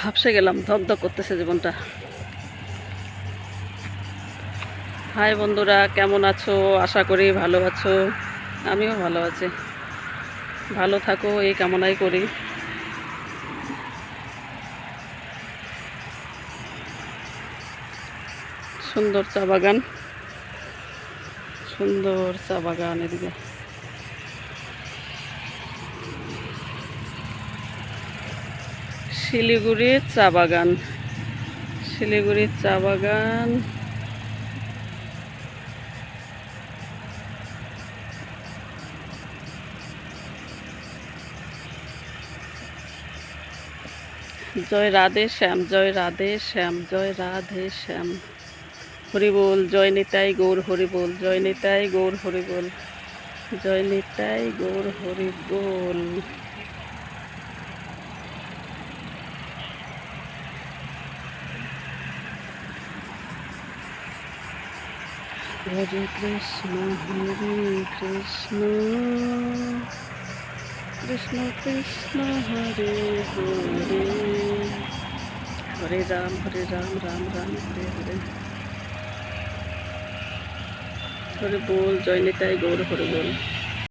হাঁপসে গেলাম, ধকধক করতেছে জীবনটা। হাই বন্ধুরা, কেমন আছো? আশা করি ভালো আছো। আমিও ভালো আছি। ভালো থাকো এই কামনাই করি। সুন্দর চা বাগান, সুন্দর চা বাগান এদিকে। শিলিগুড়ির চা বাগান, শিলিগুড়ির চা বাগান। জয় রাধে শ্যাম, জয় রাধে শ্যাম, জয় রাধে শ্যাম। হরি বল, জয় নিতাই গৌর হরি বল, জয় নিতাই গৌর হরি বল, জয় নিতাই গৌর হরি বল। হরে কৃষ্ণ কৃষ্ণ কৃষ্ণ কৃষ্ণ হরে হরে, হরে রাম রাম রাম হরে হরে। হরে বল, জয় নিতাই গৌর হরি বল।